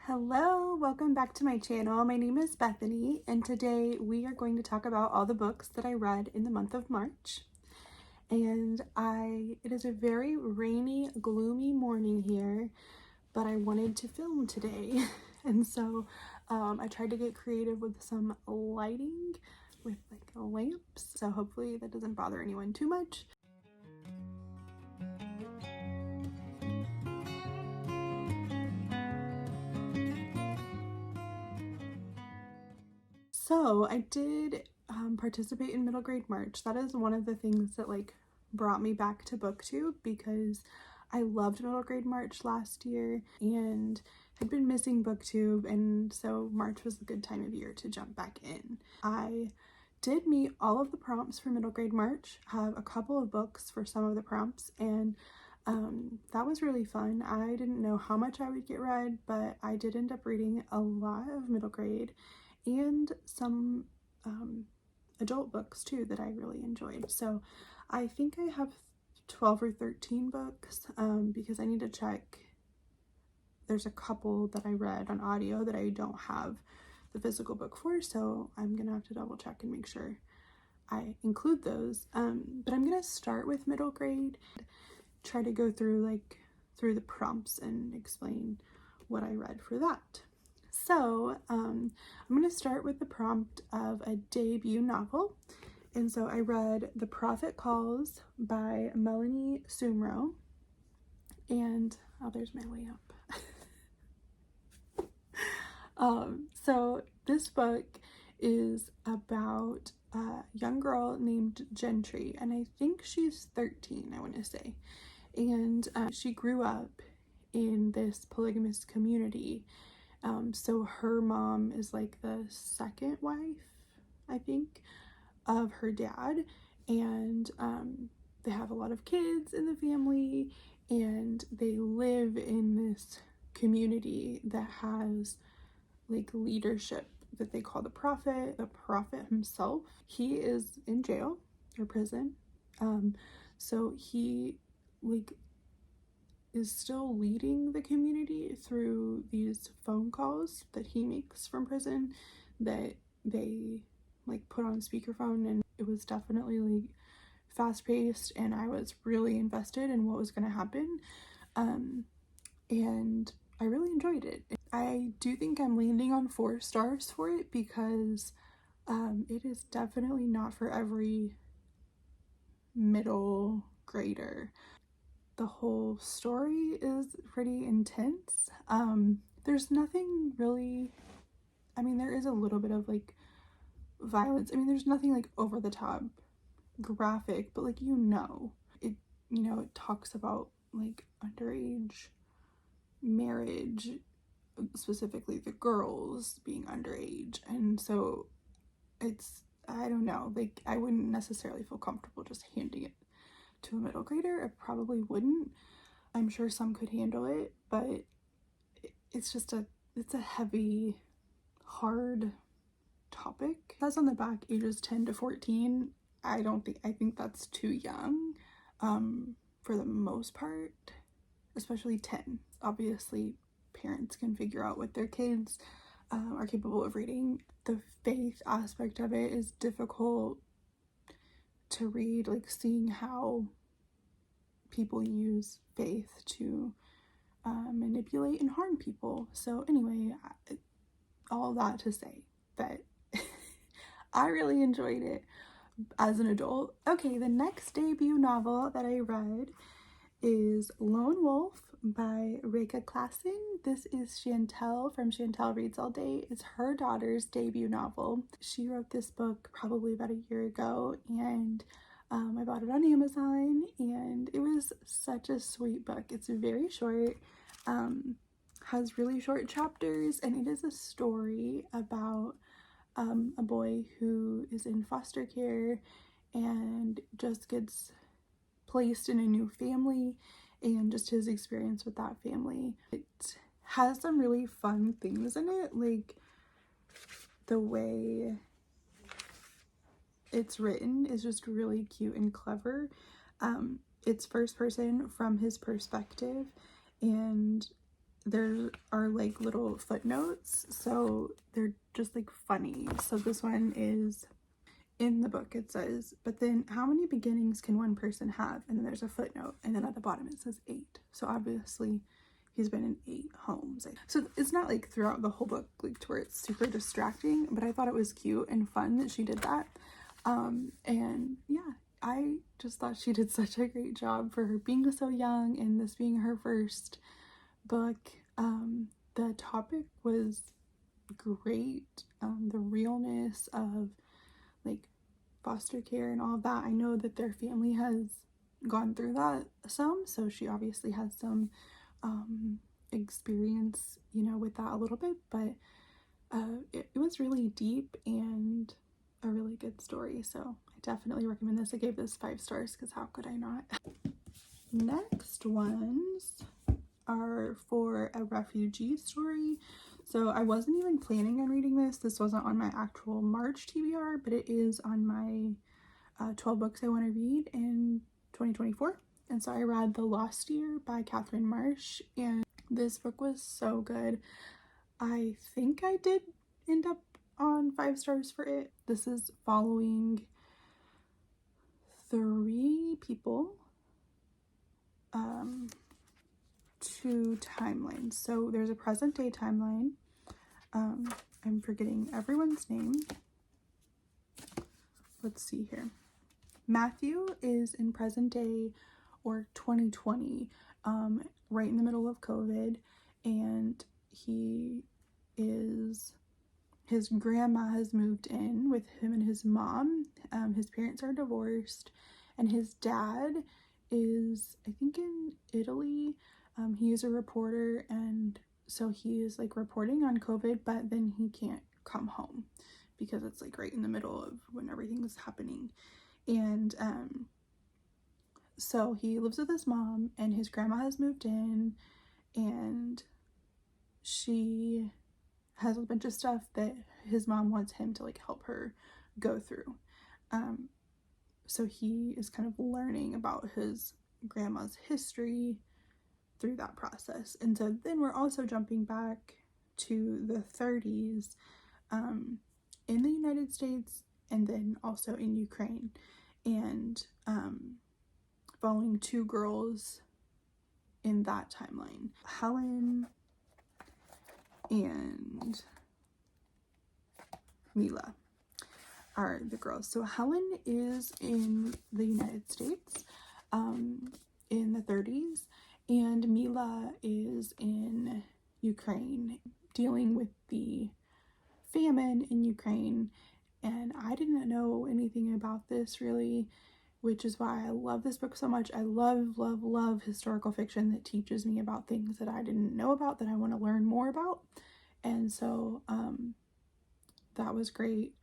Hello, welcome back to my channel. My name is Bethany, and today we are going to talk about all the books that I read in the month of March. And it is a very rainy, gloomy morning here, but I wanted to film today. And so I tried to get creative with some lighting with like lamps. So hopefully that doesn't bother anyone too much. So I did participate in middle grade March. That is one of the things that like brought me back to BookTube because I loved middle grade March last year and had been missing BookTube, and so March was a good time of year to jump back in. I did meet all of the prompts for middle grade March, have a couple of books for some of the prompts, and that was really fun. I didn't know how much I would get read, but I did end up reading a lot of middle grade and some adult books too that I really enjoyed. So I think I have 12 or 13 books because I need to check. There's a couple that I read on audio that I don't have the physical book for, so I'm gonna have to double check and make sure I include those. But I'm gonna start with middle grade, try to go through the prompts and explain what I read for that. So I'm going to start with the prompt of a debut novel. And so I read The Prophet Calls by Melanie Sumrow. And, oh, there's my way up. So this book is about a young girl named Gentry. And I think she's 13, I want to say. And she grew up in this polygamous community. So her mom is like the second wife, I think, of her dad, and they have a lot of kids in the family, and they live in this community that has like leadership that they call the prophet himself. He is in jail or prison, so he is still leading the community through these phone calls that he makes from prison that they like put on speakerphone, and it was definitely like fast-paced, and I was really invested in what was going to happen, and I really enjoyed it. I do think I'm landing on 4 stars for it because it is definitely not for every middle grader. The whole story is pretty intense. There's nothing really, I mean, there is a little bit of like violence. I mean, there's nothing like over the top graphic, but like, it talks about like underage marriage, specifically the girls being underage. And so I don't know, like I wouldn't necessarily feel comfortable just handing it to a middle grader. I probably wouldn't. I'm sure some could handle it, but it's a heavy, hard topic. It says on the back ages 10 to 14. I think that's too young for the most part, especially 10. Obviously parents can figure out what their kids are capable of reading. The faith aspect of it is difficult to read, like seeing how people use faith to manipulate and harm people. So anyway, all that to say that I really enjoyed it as an adult. Okay, the next debut novel that I read is Lone Wolf by Raeca Klassen. This is Chantel from Chantel Reads All Day. It's her daughter's debut novel. She wrote this book probably about a year ago, and I bought it on Amazon, and it was such a sweet book. It's very short, has really short chapters, and it is a story about a boy who is in foster care and just gets placed in a new family, and just his experience with that family. It has some really fun things in it, like the way it's written is just really cute and clever. It's first person from his perspective, and there are like little footnotes, so they're just like funny. So this one is, in the book it says, but then how many beginnings can one person have? And then there's a footnote, and then at the bottom it says 8. So obviously he's been in 8 homes. So it's not like throughout the whole book like to where it's super distracting, but I thought it was cute and fun that she did that. And yeah, I just thought she did such a great job for her being so young and this being her first book. The topic was great. The realness of like foster care and all of that. I know that their family has gone through that some, so she obviously has some experience, you know, with that a little bit, but it was really deep and a really good story, so I definitely recommend this. I gave this 5 stars because how could I not? Next ones are for a refugee story. So I wasn't even planning on reading this. This wasn't on my actual March TBR, but it is on my 12 books I want to read in 2024. And so I read The Lost Year by Katherine Marsh, and this book was so good. I think I did end up on 5 stars for it. This is following 3 people, 2 timelines. So there's a present day timeline. I'm forgetting everyone's name. Let's see here. Matthew is in present day, or 2020, right in the middle of COVID, and his grandma has moved in with him and his mom. His parents are divorced, and his dad is, I think, in Italy. He is a reporter, and so he is like reporting on COVID, but then he can't come home because it's like right in the middle of when everything is happening. And so he lives with his mom, and his grandma has moved in, and she has a bunch of stuff that his mom wants him to like help her go through. So he is kind of learning about his grandma's history through that process. And so then we're also jumping back to the 30s in the United States, and then also in Ukraine, and following 2 girls in that timeline. Helen and Mila are the girls. So Helen is in the United States in the 30s, and Mila is in Ukraine dealing with the famine in Ukraine. And I didn't know anything about this really, which is why I love this book so much. I love historical fiction that teaches me about things that I didn't know about, that I want to learn more about. And so that was great.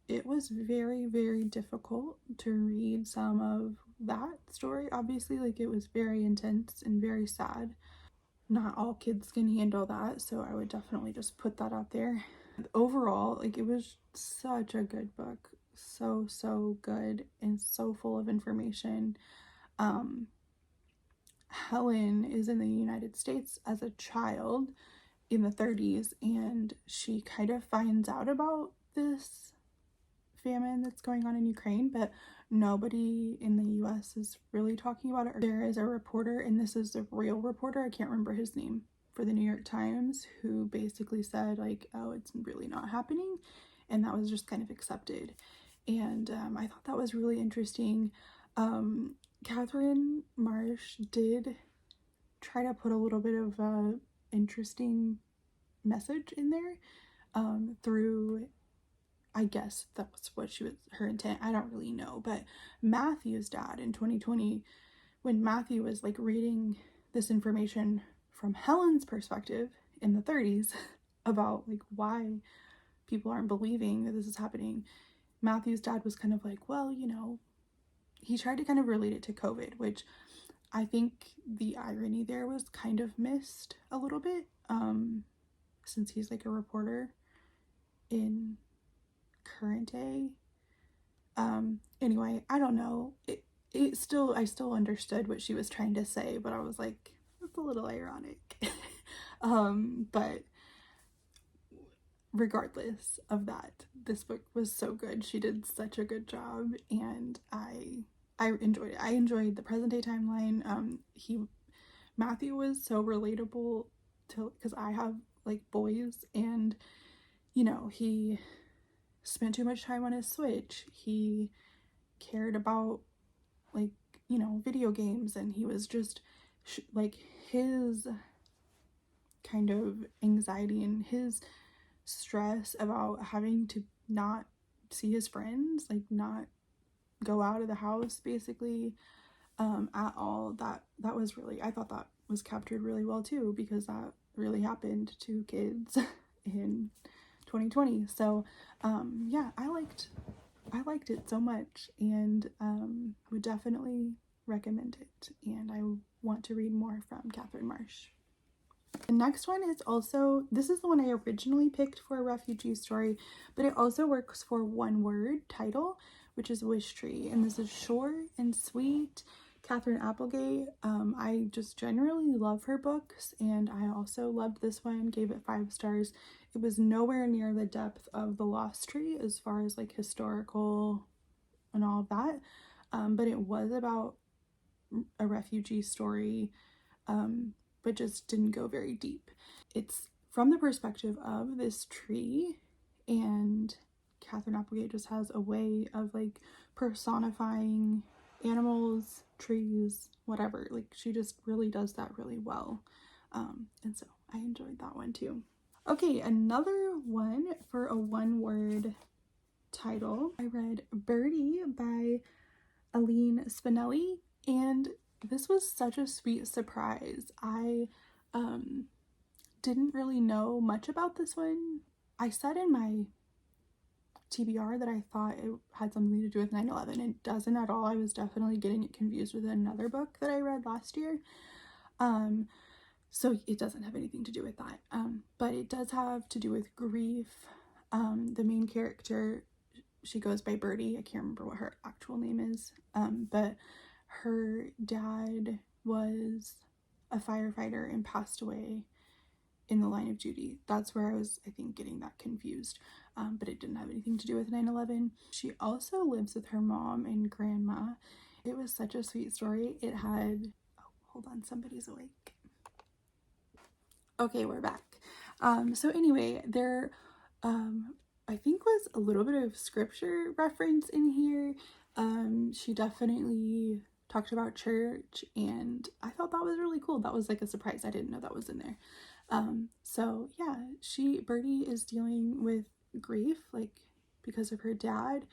It was very difficult to read some of that story. Obviously, like, it was very intense and very sad. Not all kids can handle that, so I would definitely just put that out there. Overall, like, it was such a good book. So good and so full of information. Helen is in the United States as a child in the 30s, and she kind of finds out about this famine that's going on in Ukraine, but nobody in the US is really talking about it. There is a reporter, and this is a real reporter, I can't remember his name, for the New York Times, who basically said like, oh, it's really not happening, and that was just kind of accepted. And I thought that was really interesting. Katherine Marsh did try to put a little bit of a interesting message in there through, I guess that's what her intent, I don't really know, but Matthew's dad in 2020, when Matthew was like reading this information from Helen's perspective in the 30s about like why people aren't believing that this is happening, Matthew's dad was kind of like, well, you know, he tried to kind of relate it to COVID, which I think the irony there was kind of missed a little bit, since he's like a reporter in current day. Anyway, I don't know. I still understood what she was trying to say, but I was like, just a little ironic. But regardless of that, this book was so good. She did such a good job, and I enjoyed it. I enjoyed the present day timeline. Matthew was so relatable to, because I have like boys, and you know, he spent too much time on his Switch. He cared about, like, you know, video games, and he was just like, his kind of anxiety and his stress about having to not see his friends, like not go out of the house basically at all, that was really, I thought that was captured really well too, because that really happened to kids in 2020. So yeah, I liked it so much, and would definitely recommend it, and I want to read more from Catherine Marsh. The next one is also, this is the one I originally picked for a refugee story, but it also works for one word title, which is Wishtree, and this is short and sweet. Katherine Applegate, I just generally love her books, and I also loved this one, gave it 5 stars. It was nowhere near the depth of The Lost Tree as far as like historical and all of that, but it was about a refugee story, but just didn't go very deep. It's from the perspective of this tree, and Katherine Applegate just has a way of like personifying animals, trees, whatever. Like, she just really does that really well, and so I enjoyed that one too. Okay, another one for a one-word title. I read Birdie by Eileen Spinelli, and this was such a sweet surprise. I didn't really know much about this one. I said in my TBR that I thought it had something to do with 9/11. It doesn't at all. I was definitely getting it confused with another book that I read last year. So it doesn't have anything to do with that. But it does have to do with grief. The main character, she goes by Birdie. I can't remember what her actual name is. But her dad was a firefighter and passed away in the line of duty. That's where I was, I think, getting that confused. But it didn't have anything to do with 9/11. She also lives with her mom and grandma. It was such a sweet story. It had, oh, hold on, somebody's awake. Okay, we're back. So anyway, there, I think was a little bit of scripture reference in here. She definitely talked about church, and I thought that was really cool. That was like a surprise. I didn't know that was in there. So yeah, Birdie is dealing with grief, like, because of her dad.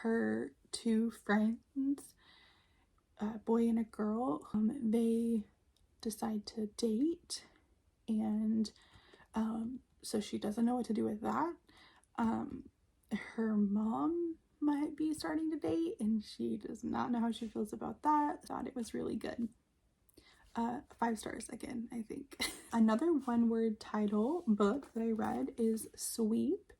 Her 2 friends, a boy and a girl, they decide to date, and so she doesn't know what to do with that. Her mom might be starting to date, and she does not know how she feels about that. I thought it was really good. 5 stars again, I think. Another one-word title book that I read is Sweep,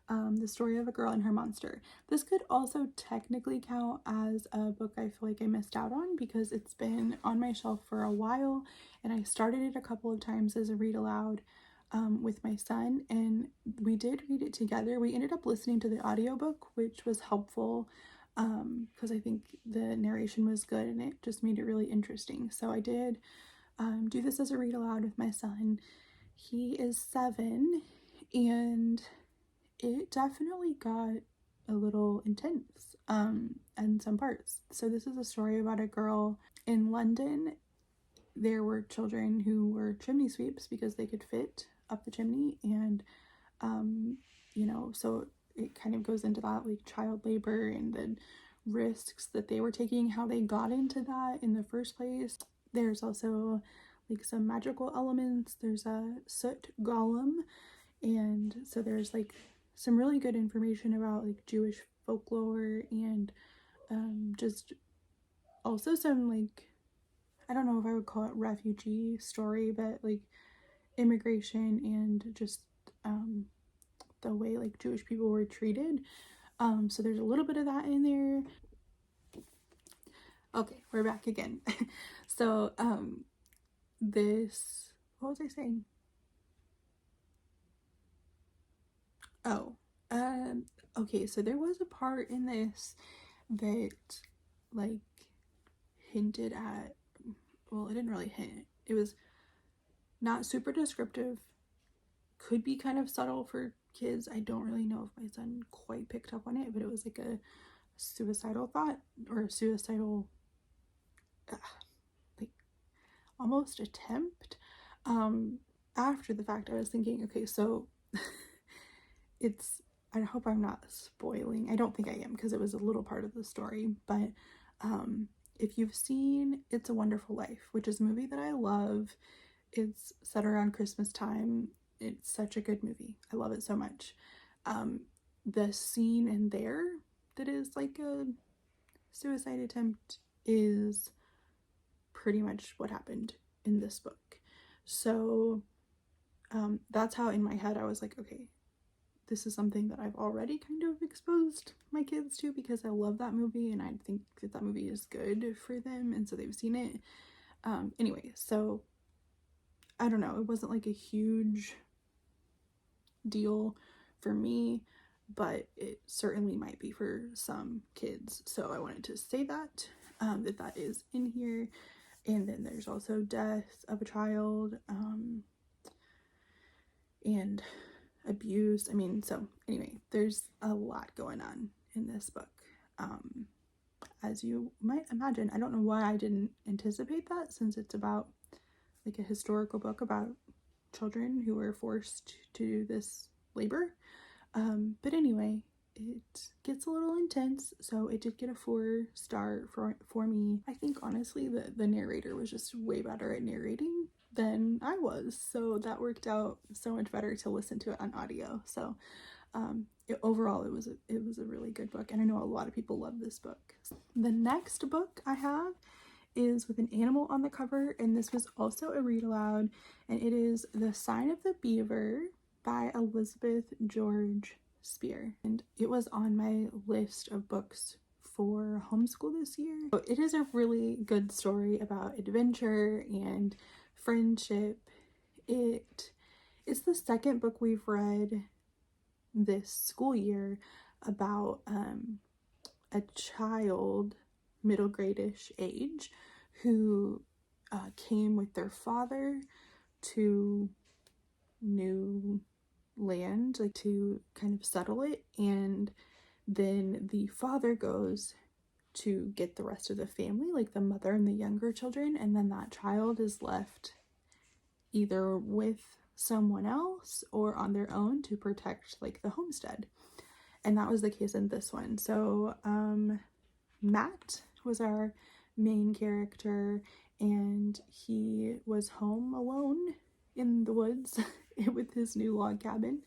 the story of a girl and her monster. This could also technically count as a book I feel like I missed out on, because it's been on my shelf for a while, and I started it a couple of times as a read aloud with my son, and we did read it together. We ended up listening to the audiobook, which was helpful, because I think the narration was good and it just made it really interesting. So I did do this as a read aloud with my son. He is 7, and it definitely got a little intense in some parts. So this is a story about a girl in London. There were children who were chimney sweeps because they could fit up the chimney, and you know, so it kind of goes into that, like, child labor and the risks that they were taking, how they got into that in the first place. There's also like some magical elements. There's a soot golem, and so there's like some really good information about like Jewish folklore, and just also some, like, I don't know if I would call it refugee story, but like immigration and just the way like Jewish people were treated. So there's a little bit of that in there. Okay, we're back again. So this, what was I saying? Oh, okay, so there was a part in this that, like, hinted at, well, it didn't really hint. It was not super descriptive, could be kind of subtle for kids. I don't really know if my son quite picked up on it, but it was like a suicidal thought, or a suicidal, like, almost attempt. After the fact, I was thinking, okay, so it's, I hope I'm not spoiling. I don't think I am, because it was a little part of the story, but if you've seen It's a Wonderful Life, which is a movie that I love, it's set around Christmas time. It's such a good movie. I love it so much. The scene in there that is like a suicide attempt is pretty much what happened in this book. So that's how in my head I was like, okay, this is something that I've already kind of exposed my kids to, because I love that movie and I think that that movie is good for them, and so they've seen it. Anyway, so I don't know, it wasn't like a huge deal for me, but it certainly might be for some kids, so I wanted to say that that is in here. And then there's also death of a child, and abuse. I mean, so anyway, there's a lot going on in this book. As you might imagine, I don't know why I didn't anticipate that, since it's about like a historical book about children who were forced to do this labor. But anyway, it gets a little intense, so it did get a 4-star for me. I think honestly the narrator was just way better at narrating than I was, so that worked out so much better to listen to it on audio. So overall it was a really good book, and I know a lot of people love this book. The next book I have is with an animal on the cover, and this was also a read aloud, and it is The Sign of the Beaver by Elizabeth George Speare, and it was on my list of books for homeschool this year. So it is a really good story about adventure and friendship. It is the second book we've read this school year about a child, middle grade-ish age, who came with their father to new land, like to kind of settle it, and then the father goes to get the rest of the family, like the mother and the younger children, and then that child is left either with someone else or on their own to protect like the homestead. And that was the case in this one. So Matt was our main character, and he was home alone in the woods with his new log cabin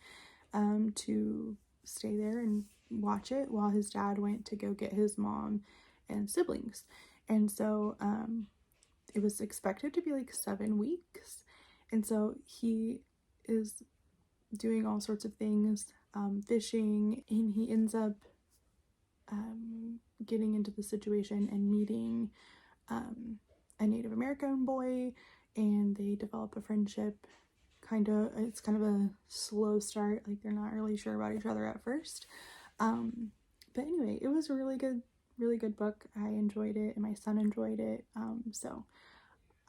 to stay there and watch it while his dad went to go get his mom and siblings. And so it was expected to be like 7 weeks, and so he is doing all sorts of things, fishing, and he ends up getting into the situation and meeting a Native American boy, and they develop a friendship. It's kind of a slow start, like they're not really sure about each other at first, but anyway, it was a really good book. I enjoyed it, and my son enjoyed it, so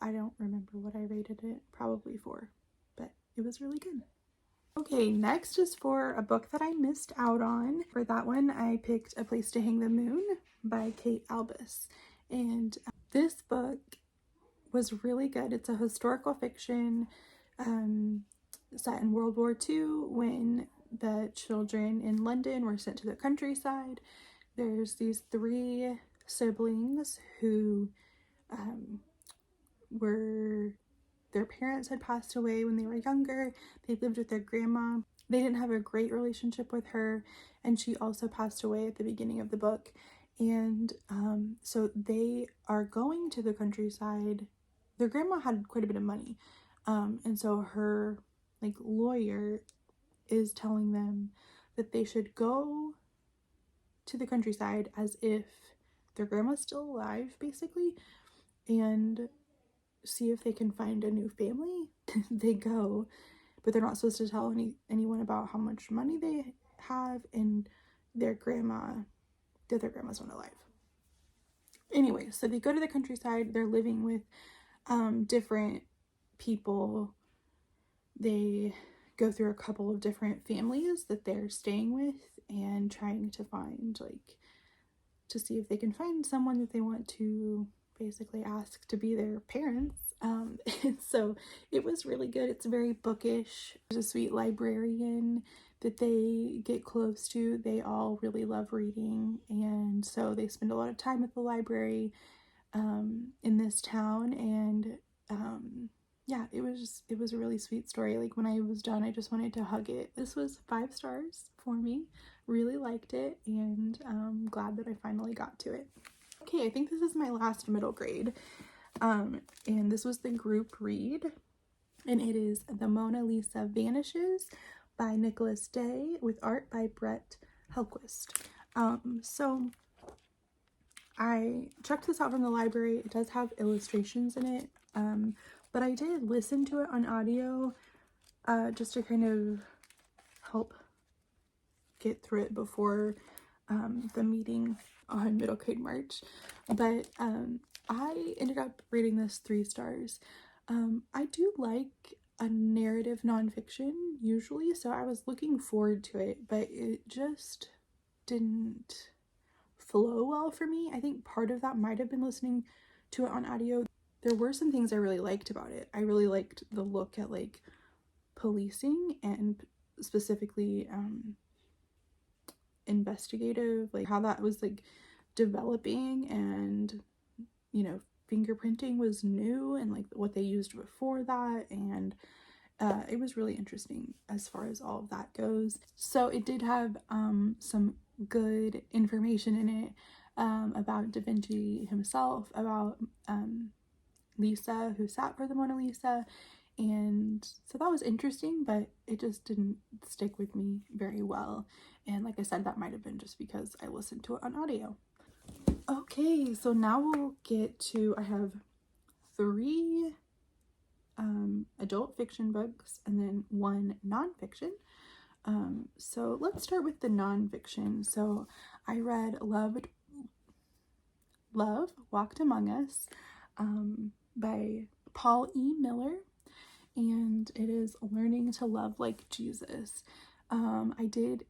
I don't remember what I rated it, probably 4, but it was really good. Okay, next is for a book that I missed out on. For that one, I picked A Place to Hang the Moon by Kate Albus, and this book was really good. It's a historical fiction set in World War II, when the children in London were sent to the countryside. There's these 3 siblings who their parents had passed away when they were younger. They lived with their grandma. They didn't have a great relationship with her, and she also passed away at the beginning of the book. And so they are going to the countryside. Their grandma had quite a bit of money, and so her like lawyer is telling them that they should go to the countryside as if their grandma's still alive, basically, and see if they can find a new family. They go, but they're not supposed to tell anyone about how much money they have, and their grandma's not alive. Anyway, so they go to the countryside. They're living with different people. They go through a couple of different families that they're staying with and trying to find, like, to see if they can find someone that they want to basically ask to be their parents. And so it was really good. It's very bookish. There's a sweet librarian that they get close to. They all really love reading, and so they spend a lot of time at the library in this town. And yeah, it was a really sweet story. Like, when I was done, I just wanted to hug it. This was 5 stars for me. Really liked it, and I'm glad that I finally got to it. Okay, I think this is my last middle grade, and this was the group read, and it is The Mona Lisa Vanishes by Nicholas Day with art by Brett Helquist. So I checked this out from the library. It does have illustrations in it, but I did listen to it on audio just to kind of help get through it before the meeting on middle grade March. But I ended up rating this 3 stars. I do like a narrative nonfiction usually, so I was looking forward to it, but it just didn't flow well for me. I think part of that might have been listening to it on audio. There were some things I really liked about it. I really liked the look at, like, policing, and specifically investigative, like how that was, like, developing, and, you know, fingerprinting was new, and like what they used before that, and it was really interesting as far as all of that goes. So it did have some good information in it about Da Vinci himself, about Lisa, who sat for the Mona Lisa, and so that was interesting, but it just didn't stick with me very well. And like I said, that might have been just because I listened to it on audio. Okay, so now we'll get to, I have 3 adult fiction books and then 1 nonfiction. So let's start with the nonfiction. So I read Love Walked Among Us by Paul E. Miller, and it is learning to love like Jesus. I did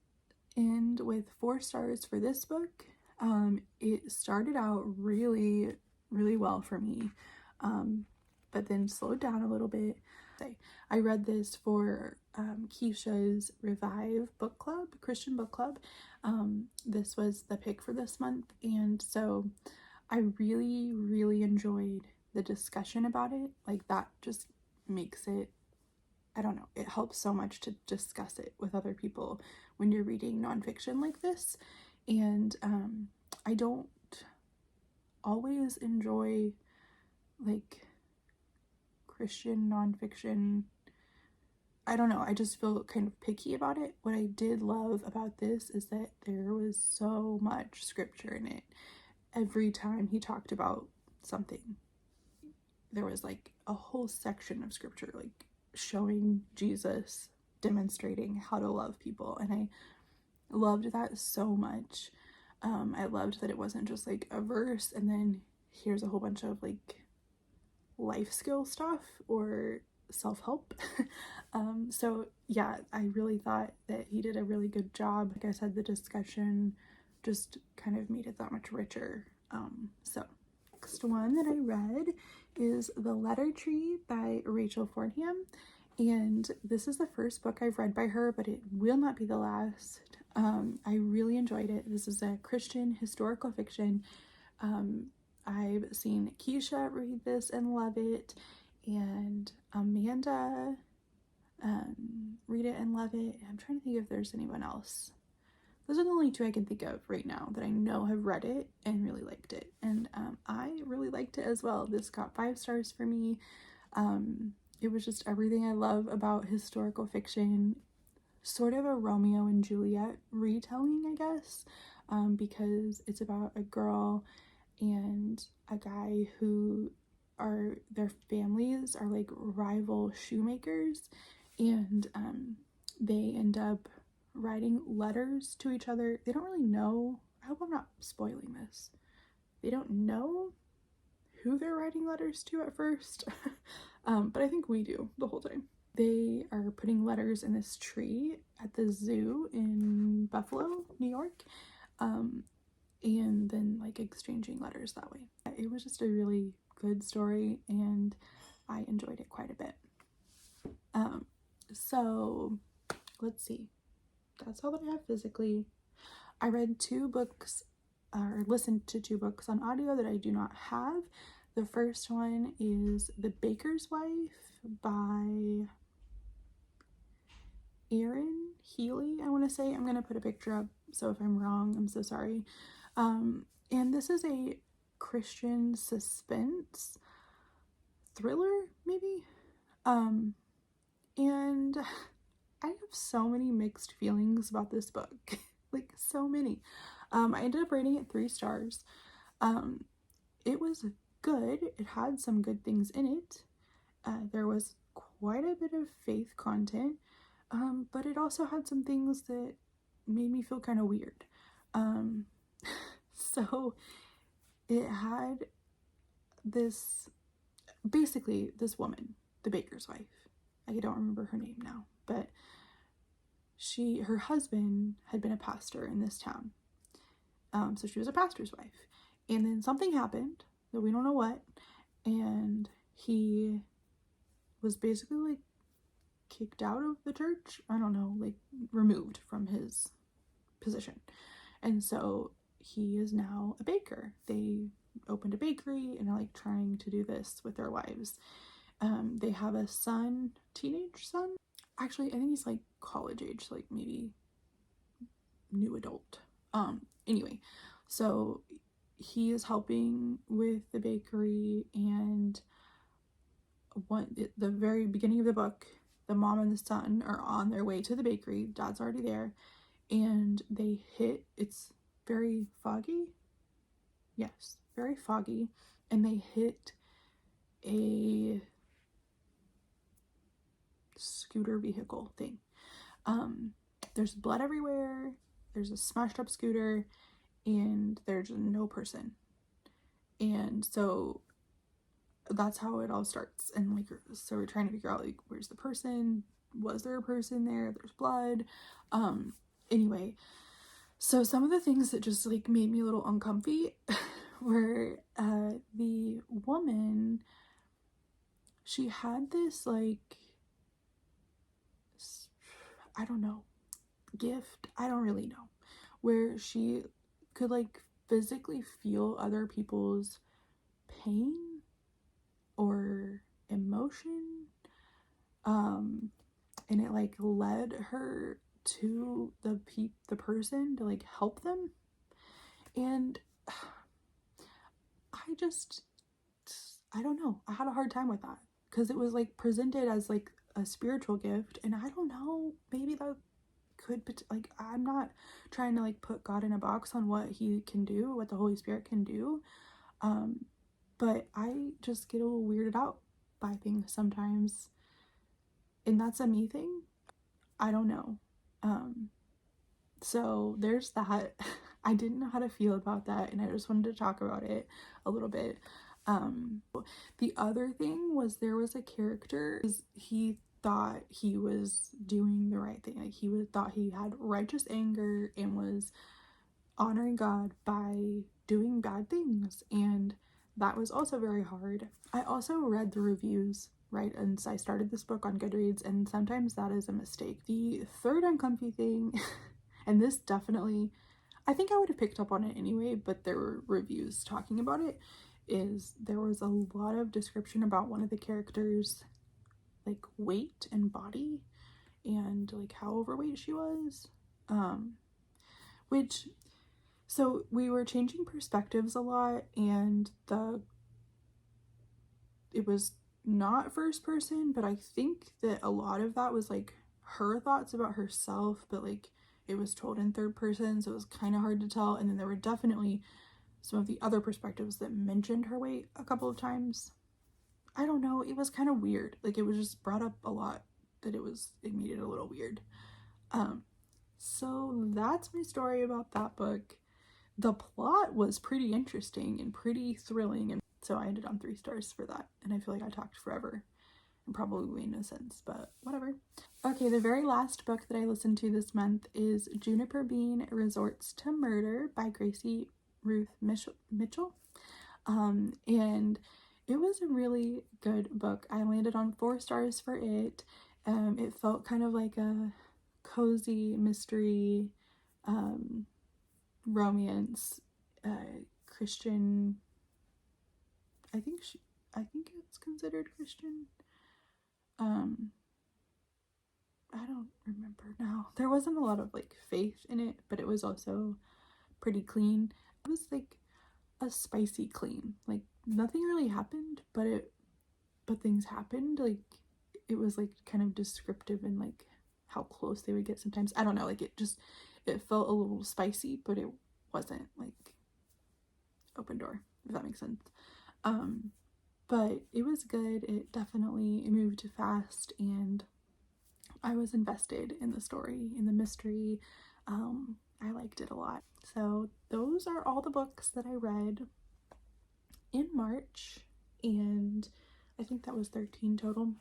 end with 4 stars for this book. It started out really, really well for me, but then slowed down a little bit. I read this for Keisha's Revive book club, Christian book club. This was the pick for this month, and so I really, really enjoyed the discussion about it. Like, that just makes it, I don't know, it helps so much to discuss it with other people when you're reading nonfiction like this. And I don't always enjoy, like, Christian nonfiction. I don't know, I just feel kind of picky about it. What I did love about this is that there was so much scripture in it. Every time he talked about something, there was like a whole section of scripture, like showing Jesus demonstrating how to love people, and I loved that so much. I loved that it wasn't just like a verse and then here's a whole bunch of like life skill stuff or self-help. So yeah, I really thought that he did a really good job. Like I said, the discussion just kind of made it that much richer. So next one that I read is The Letter Tree by Rachel Fordham, and this is the first book I've read by her, but it will not be the last. I really enjoyed it. This is a Christian historical fiction. I've seen Keisha read this and love it, and Amanda read it and love it. I'm trying to think if there's anyone else. Those are the only 2 I can think of right now that I know have read it and really liked it. And I really liked it as well. This got 5 stars for me. It was just everything I love about historical fiction. Sort of a Romeo and Juliet retelling, I guess, because it's about a girl and a guy who their families are like rival shoemakers, and they end up writing letters to each other. They don't really know, I hope I'm not spoiling this, they don't know who they're writing letters to at first, but I think we do the whole time. They are putting letters in this tree at the zoo in Buffalo, New York, and then like exchanging letters that way. It was just a really good story, and I enjoyed it quite a bit. So let's see, that's all that I have physically. I read 2 books, or listened to 2 books on audio that I do not have. The first one is The Baker's Wife by Erin, Healy, I want to say. I'm going to put a picture up, so if I'm wrong, I'm so sorry. And this is a Christian suspense thriller, maybe? And I have so many mixed feelings about this book. Like, so many. I ended up rating it 3 stars. It was good. It had some good things in it. There was quite a bit of faith content, but it also had some things that made me feel kind of weird. So it had this, basically this woman, the baker's wife. I don't remember her name now, but her husband had been a pastor in this town. So she was a pastor's wife. And then something happened that we don't know what, and he was basically like kicked out of the church. I don't know, like removed from his position. And so he is now a baker. They opened a bakery and are like trying to do this with their wives. They have a son, teenage son. Actually, I think he's like college age, like maybe new adult. Anyway, so he is helping with the bakery, and the very beginning of the book, the mom and the son are on their way to the bakery. Dad's already there, and it's very foggy. Yes, very foggy, and they hit a scooter vehicle thing. There's blood everywhere. There's a smashed up scooter, and there's no person. And so that's how it all starts. And like, so we're trying to figure out like, where's the person? Was there a person there? There's blood. Anyway, so some of the things that just like made me a little uncomfy were the woman, she had this like, I don't know, gift, I don't really know, where she could like physically feel other people's pain or emotion, and it like led her to the person to like help them. And I don't know, I had a hard time with that, because it was like presented as like a spiritual gift, and I don't know, maybe that could, like, I'm not trying to like put God in a box on what he can do, what the Holy Spirit can do, but I just get a little weirded out by things sometimes, and that's a me thing. I don't know. So there's that. I didn't know how to feel about that, and I just wanted to talk about it a little bit. The other thing was, there was a character, he thought he was doing the right thing. Like, thought he had righteous anger and was honoring God by doing bad things, and that was also very hard. I also read the reviews, right, and I started this book on Goodreads, and sometimes that is a mistake. The third uncomfy thing, and this definitely, I think I would have picked up on it anyway, but there were reviews talking about it, is there was a lot of description about one of the characters' like weight and body, and like how overweight she was, so we were changing perspectives a lot, and it was not first person, but I think that a lot of that was like her thoughts about herself, but like it was told in third person, so it was kind of hard to tell. And then there were definitely some of the other perspectives that mentioned her weight a couple of times. I don't know, it was kind of weird. Like, it was just brought up a lot that it made it a little weird. So that's my story about that book. The plot was pretty interesting and pretty thrilling, and so I ended on 3 stars for that. And I feel like I talked forever and probably made no sense, but whatever. Okay, the very last book that I listened to this month is Juniper Bean Resorts to Murder by Gracie Ruth Mitchell. And it was a really good book. I landed on 4 stars for it. It felt kind of like a cozy mystery, romance, Christian. I think it's considered Christian. I don't remember now. There wasn't a lot of like faith in it, but it was also pretty clean. It was like a spicy clean. Like, nothing really happened, but things happened. Like, it was like kind of descriptive and like how close they would get sometimes. I don't know, like, it felt a little spicy, but it wasn't like open door, if that makes sense. But it was good. It definitely moved fast, and I was invested in the story, in the mystery. I liked it a lot. So those are all the books that I read in March, and I think that was 13 total.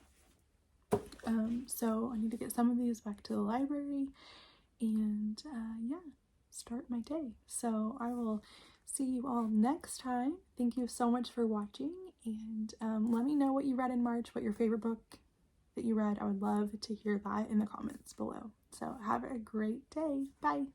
So I need to get some of these back to the library and yeah, start my day. So I will see you all next time. Thank you so much for watching, and let me know what you read in March, what your favorite book that you read. I would love to hear that in the comments below. So have a great day. Bye.